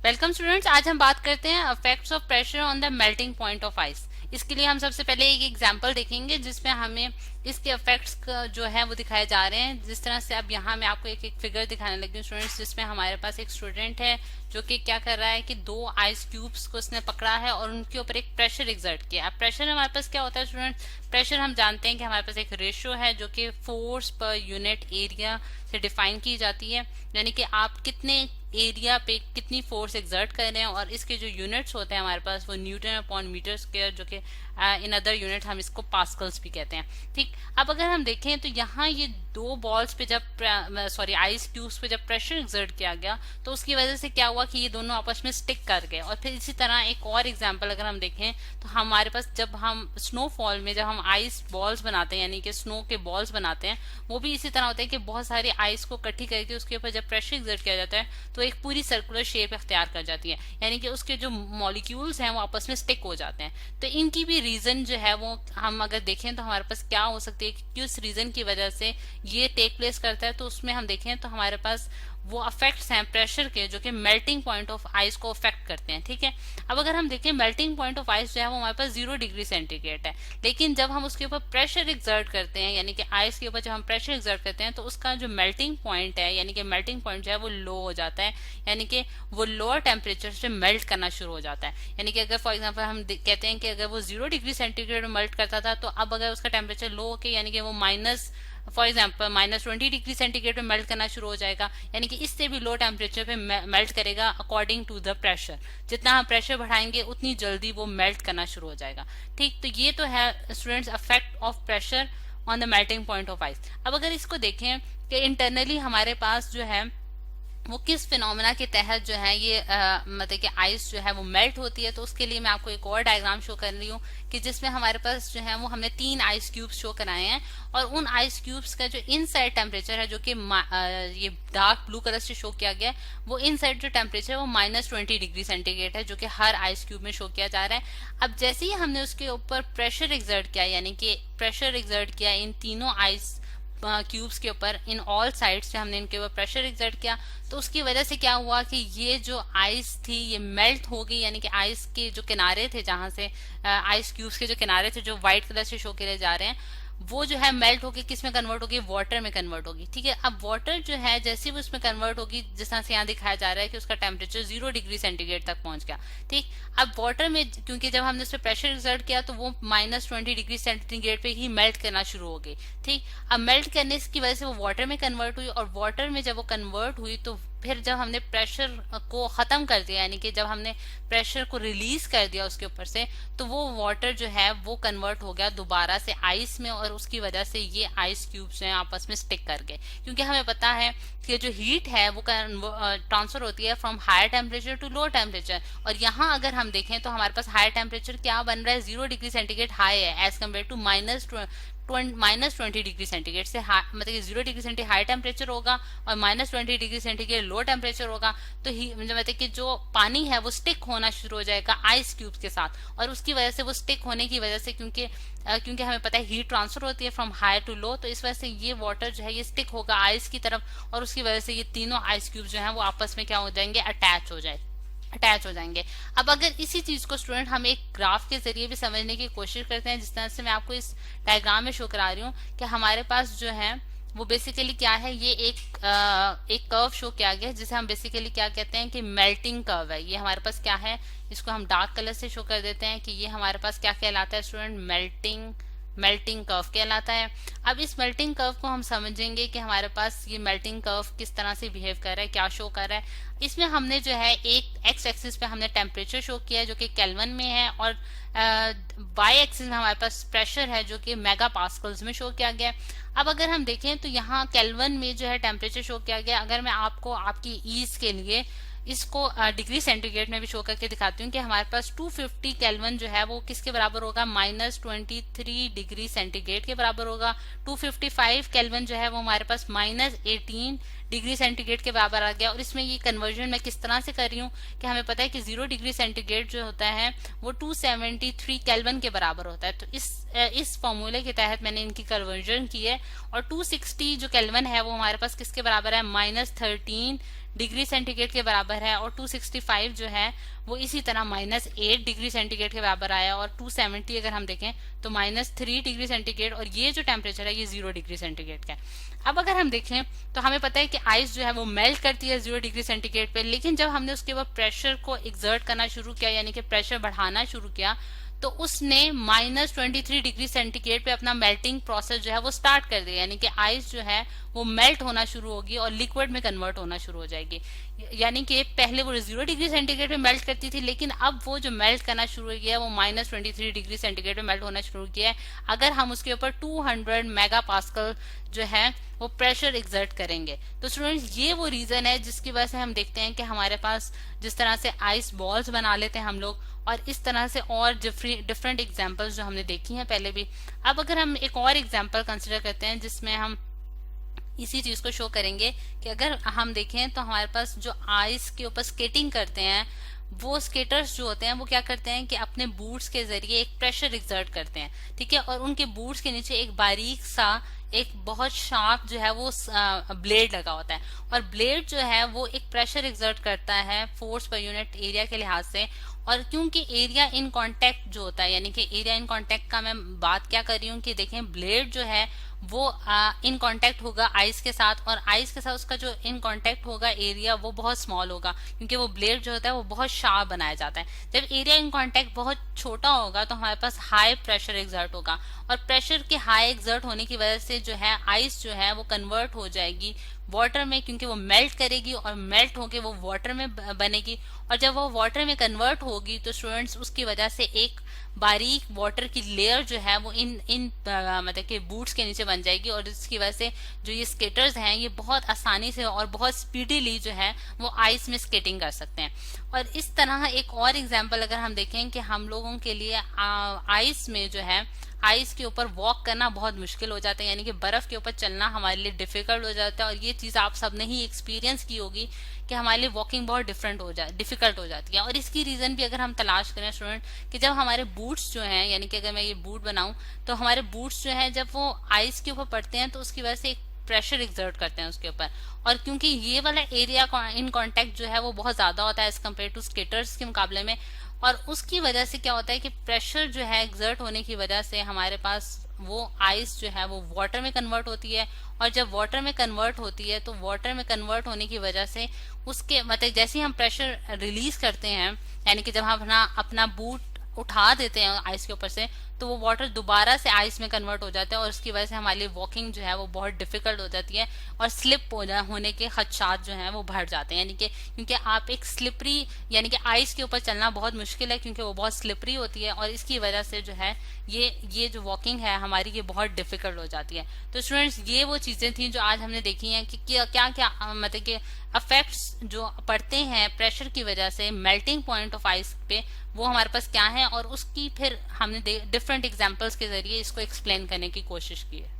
Welcome students. आज हम बात करते हैं effects of pressure on the melting point of ice. इसके लिए हम सबसे पहले एक एग्जांपल देखेंगे जिसमें हमें इसके इफेक्ट्स जो है वो दिखाए जा रहे हैं। जिस तरह से अब यहाँ मैं आपको एक एक फिगर दिखाने लगी हूँ स्टूडेंट्स, जिसमें हमारे पास एक स्टूडेंट है जो कि क्या कर रहा है कि दो आइस क्यूब्स को उसने पकड़ा है और उनके ऊपर एक प्रेशर एग्जर्ट किया। अब प्रेशर हमारे पास क्या होता है स्टूडेंट्स? प्रेशर हम जानते हैं कि हमारे पास एक रेशियो है जो कि फोर्स पर यूनिट एरिया से डिफाइन की जाती है, यानी कि आप कितने एरिया पे कितनी फोर्स एग्जर्ट कर रहे हैं। और इसके जो यूनिट्स होते हैं हमारे पास वो न्यूटन अपॉन मीटर स्क्वायर, जो कि इन अदर यूनिट हम इसको पास्कल्स भी कहते हैं। ठीक, अब अगर हम देखें तो यहाँ ये दो बॉल्स पे जब आइस क्यूब्स पे जब प्रेशर एग्जर्ट किया गया तो उसकी वजह से क्या हुआ कि ये दोनों आपस में स्टिक कर गए। और फिर इसी तरह एक और एग्जांपल अगर हम देखें तो हमारे पास जब हम स्नोफॉल में जब हम आइस बॉल्स बनाते हैं, यानी कि स्नो के बॉल्स बनाते हैं, वो भी इसी तरह होता है कि बहुत सारी आइस को इकट्ठी करके उसके ऊपर जब प्रेशर एग्जर्ट किया जाता है तो एक पूरी सर्कुलर शेप अख्तियार कर जाती है, यानी कि उसके जो मॉलिक्यूल्स हैं वो आपस में स्टिक हो जाते हैं। तो इनकी भी रीजन जो है वो हम अगर देखें तो हमारे पास क्या हो सकती है कि किस रीजन की वजह से ये टेक प्लेस करता है। तो उसमें हम देखें तो हमारे पास वो अफेक्ट्स हैं प्रेशर के जो कि मेल्टिंग पॉइंट ऑफ आइस को अफेक्ट करते हैं। ठीक है, अब अगर हम देखें मेल्टिंग पॉइंट ऑफ आइस जो है वो हमारे पास 0 डिग्री सेंटीग्रेड है, लेकिन जब हम उसके ऊपर प्रेशर एग्जर्ट करते हैं, यानी कि आइस के ऊपर जब हम प्रेशर एग्जर्ट करते हैं तो उसका जो मेल्टिंग पॉइंट है, यानी कि मेल्टिंग पॉइंट जो है वो लो हो जाता है, यानी कि वो लोअर टेम्परेचर से मेल्ट करना शुरू हो जाता है। यानी कि अगर फॉर एग्जाम्पल हम कहते हैं कि अगर वो 0 डिग्री सेंटीग्रेड में मेल्ट करता था तो अब अगर उसका टेम्परेचर लो होकर यानी कि वो फॉर एग्जाम्पल -20 डिग्री सेंटीग्रेड में मेल्ट करना शुरू हो जाएगा, यानी कि इससे भी लो टेम्परेचर पे मेल्ट करेगा अकॉर्डिंग टू द प्रेशर। जितना हम प्रेशर बढ़ाएंगे उतनी जल्दी वो मेल्ट करना शुरू हो जाएगा। ठीक, तो ये तो है students affect of pressure on the melting point of ice. अब अगर इसको देखें कि इंटरनली हमारे पास जो है वो किस फिनोमेना के तहत जो है ये मतलब कि आइस जो है वो मेल्ट होती है, तो उसके लिए मैं आपको एक और डायग्राम शो कर रही हूँ कि जिसमें हमारे पास जो है वो हमने 3 आइस क्यूब्स शो कराए हैं और उन आइस क्यूब्स का जो इनसाइड टेम्परेचर है जो कि ये डार्क ब्लू कलर से शो किया गया है, वो इनसाइड जो टेम्परेचर है वो -20 डिग्री सेंटीग्रेड है जो कि हर आइस क्यूब में शो किया जा रहा है। अब जैसे ही हमने उसके ऊपर प्रेशर एग्जर्ट किया, यानी कि प्रेशर एग्जर्ट किया इन तीनों आइस क्यूब्स के ऊपर, इन ऑल साइड्स से हमने इनके ऊपर प्रेशर एग्जर्ट किया, तो उसकी वजह से क्या हुआ कि ये जो आइस थी ये मेल्ट हो गई, यानी कि आइस के जो किनारे थे, जहां से आइस क्यूब्स के जो किनारे थे जो व्हाइट कलर से शो किए जा रहे हैं, वो जो है मेल्ट होगी किस में कन्वर्ट होगी? वाटर में कन्वर्ट होगी। ठीक है, अब वाटर जो है जैसे वो उसमें कन्वर्ट होगी, जिस तरह से यहाँ दिखाया जा रहा है कि उसका टेम्परेचर 0 डिग्री सेंटीग्रेड तक पहुंच गया। ठीक, अब वाटर में क्योंकि जब हमने उस पर प्रेशर एक्सर्ट किया तो वो -20 डिग्री सेंटीग्रेड पे ही मेल्ट करना शुरू हो गई। ठीक, अब मेल्ट करने की वजह से वो वाटर में कन्वर्ट हुई और वाटर में जब वो कन्वर्ट हुई तो फिर जब हमने प्रेशर को खत्म कर दिया, यानी कि जब हमने प्रेशर को रिलीज कर दिया उसके ऊपर से, तो वो वाटर जो है वो कन्वर्ट हो गया दोबारा से आइस में और उसकी वजह से ये आइस क्यूब्स हैं आपस में स्टिक कर गए। क्योंकि हमें पता है कि जो हीट है वो ट्रांसफर होती है from higher temperature to low temperature, और यहाँ अगर हम देखें तो हमारे पास हायर टेम्परेचर क्या बन रहा है? 0 डिग्री सेंटीग्रेड हाई है as compare to -20 degree centigrade से, मतलब कि 0 डिग्री सेंटीग्रेड हाई टेम्परेचर होगा और -20 डिग्री सेंटीग्रेड लो टेम्परेचर होगा, तो मतलब कि जो पानी है वो स्टिक होना शुरू हो जाएगा आइस क्यूब्स के साथ। और उसकी वजह से वो स्टिक होने की वजह से क्योंकि हमें पता है हीट ट्रांसफर होती है फ्रॉम हायर टू लो, तो इस वजह से ये वाटर जो है ये स्टिक होगा आइस की तरफ और उसकी वजह से ये तीनों आइस क्यूब्स जो है वो आपस में क्या हो जाएंगे? अटैच हो जाएंगे। अब अगर इसी चीज को स्टूडेंट हम एक ग्राफ के जरिए भी समझने की कोशिश करते हैं, जिस तरह से मैं आपको इस डायग्राम में शो करा रही हूँ कि हमारे पास जो है वो बेसिकली क्या है, ये एक कर्व शो किया गया है जिसे हम बेसिकली क्या कहते हैं कि मेल्टिंग कर्व है। ये हमारे पास क्या है, इसको हम डार्क कलर से शो कर देते हैं कि ये हमारे पास क्या कहलाता है स्टूडेंट? मेल्टिंग कर्व कहलाता है। अब इस मेल्टिंग कर्व को हम समझेंगे कि हमारे पास ये मेल्टिंग कर्व किस तरह से बिहेव कर रहा है, क्या शो कर रहा है। इसमें हमने जो है एक एक्स एक्सिस पे हमने टेम्परेचर शो किया है जो कि केल्विन में है, और वाई एक्सिस में हमारे पास प्रेशर है जो कि मेगा पास्कल्स में शो किया गया है। अब अगर हम देखें तो यहाँ केल्विन में जो है टेम्परेचर शो किया गया। अगर मैं आपको आपकी ईज के लिए इसको डिग्री सेंटीग्रेड में भी शो करके दिखाती हूँ कि हमारे पास 250 केल्विन जो है वो किसके बराबर होगा? -23 डिग्री सेंटीग्रेड के बराबर होगा। 255 केल्विन जो है वो हमारे पास -18 डिग्री सेंटीग्रेड के बराबर आ गया। और इसमें ये कन्वर्जन मैं किस तरह से कर रही हूँ कि हमें पता है कि 0 डिग्री सेंटीग्रेड जो होता है वो 273 केल्विन के बराबर होता है, तो इस फॉर्मूले के तहत मैंने इनकी कन्वर्जन की है। और 260 जो केल्विन है वो हमारे पास किसके बराबर है? -13 डिग्री सेंटीग्रेड के बराबर है, और 265 जो है वो इसी तरह -8 डिग्री सेंटीग्रेड के बराबर आया, और 270 अगर हम देखें तो -3 डिग्री सेंटीग्रेड, और ये जो टेम्परेचर है ये 0 डिग्री सेंटीग्रेड का है। अब अगर हम देखें तो हमें पता है कि आइस जो है वो मेल्ट करती है 0 डिग्री सेंटीग्रेड पे, लेकिन जब हमने उसके ऊपर प्रेशर को एक्सर्ट करना शुरू किया, यानी कि प्रेशर बढ़ाना शुरू किया, तो उसने -23 डिग्री सेंटीग्रेड पे अपना मेल्टिंग प्रोसेस जो है वो स्टार्ट कर दिया, यानी कि आइस जो है वो मेल्ट होना शुरू होगी और लिक्विड में कन्वर्ट होना शुरू हो जाएगी। यानी कि पहले वो 0 डिग्री सेंटीग्रेड पे मेल्ट करती थी, लेकिन अब वो जो मेल्ट करना शुरू हो गया वो -23 डिग्री सेंटीग्रेड पे मेल्ट होना शुरू हो गया है, अगर हम उसके ऊपर 200 मेगा पास्कल जो है वो प्रेशर एक्सर्ट करेंगे। तो स्टूडेंट्स ये वो रीजन है जिसकी वजह से हम देखते हैं कि हमारे पास जिस तरह से आइस बॉल्स बना लेते हैं हम लोग, और इस तरह से और डिफरेंट एग्जांपल्स जो हमने देखी हैं पहले भी। अब अगर हम एक और एग्जांपल कंसिडर करते हैं जिसमें हम इसी चीज को शो करेंगे कि अगर हम देखें तो हमारे पास जो आइस के ऊपर स्केटिंग करते हैं वो स्केटर्स जो होते हैं वो क्या करते हैं कि अपने बूट्स के जरिए एक प्रेशर एक्सर्ट करते हैं, ठीक है, और उनके बूट्स के नीचे एक बारीक सा एक बहुत शार्प जो है वो ब्लेड लगा होता है, और ब्लेड जो है वो एक प्रेशर एक्सर्ट करता है फोर्स पर यूनिट एरिया के लिहाज से। और क्योंकि एरिया इन कांटेक्ट जो होता है, यानी कि एरिया इन कांटेक्ट का मैं बात क्या कर रही हूँ कि देखें ब्लेड जो है वो इन कांटेक्ट होगा आइस के साथ, और आइस के साथ उसका जो इन कांटेक्ट होगा एरिया वो बहुत स्मॉल होगा, क्योंकि वो ब्लेड जो होता है वो बहुत शार्प बनाया जाता है। जब एरिया इन कांटेक्ट बहुत छोटा होगा तो हमारे पास हाई प्रेशर एक्सर्ट होगा, और प्रेशर के हाई एक्सर्ट होने की वजह से जो है आइस जो है वो कन्वर्ट हो जाएगी वाटर में, क्योंकि वो मेल्ट करेगी और मेल्ट होके वो वाटर में बनेगी, और जब वो वाटर में कन्वर्ट होगी तो स्टूडेंट्स उसकी वजह से एक बारीक वाटर की लेयर जो है वो इन मतलब कि बूट्स के नीचे बन जाएगी, और इसकी वजह से जो ये स्केटर्स हैं ये बहुत आसानी से और बहुत स्पीडीली जो है वो आइस में स्केटिंग कर सकते हैं। और इस तरह एक और एग्जांपल अगर हम देखें कि हम लोगों के लिए आइस में जो है आइस के ऊपर वॉक करना बहुत मुश्किल हो जाता है, यानी कि बर्फ के ऊपर चलना हमारे लिए डिफिकल्ट हो जाता है, और ये चीज आप सबने ही एक्सपीरियंस की होगी कि हमारे लिए वॉकिंग बहुत डिफिकल्ट हो जाती है। और इसकी रीजन भी अगर हम तलाश करें स्टूडेंट कि जब हमारे बूट्स जो हैं, यानी कि अगर मैं ये बूट बनाऊं तो हमारे बूट्स जो है जब वो आइस के ऊपर पड़ते हैं तो उसकी वजह से एक प्रेशर एक्सर्ट करते हैं उसके ऊपर, और क्योंकि ये वाला एरिया इन कांटेक्ट जो है वो बहुत ज्यादा होता है एज कम्पेयर टू स्केटर्स के मुकाबले में, और उसकी वजह से क्या होता है कि प्रेशर जो है एक्सर्ट होने की वजह से हमारे पास वो आइस जो है वो वाटर में कन्वर्ट होती है, और जब वाटर में कन्वर्ट होती है तो वाटर में कन्वर्ट होने की वजह से उसके मतलब जैसे ही हम प्रेशर रिलीज करते हैं, यानी कि जब हम अपना बूट उठा देते हैं आइस के ऊपर से, तो वो वाटर दोबारा से आइस में कन्वर्ट हो जाता है, और उसकी वजह से हमारे लिए वॉकिंग जो है वो बहुत डिफिकल्ट हो जाती है, और स्लिप होने के खदशात जो हैं वो बढ़ जाते हैं, यानी कि क्योंकि आप एक स्लिपरी यानी कि आइस के ऊपर चलना बहुत मुश्किल है क्योंकि वो बहुत स्लिपरी होती है, और इसकी वजह से जो है ये जो वॉकिंग है हमारी ये बहुत डिफिकल्ट हो जाती है। तो स्टूडेंट्स ये वो चीजें थी जो आज हमने देखी हैं कि क्या क्या मतलब कि इफेक्ट्स जो पड़ते हैं प्रेशर की वजह से मेल्टिंग पॉइंट ऑफ आइस पे, वो हमारे पास क्या है, और उसकी फिर हमने डिफरेंट एग्जांपल्स के जरिए इसको एक्सप्लेन करने की कोशिश की है।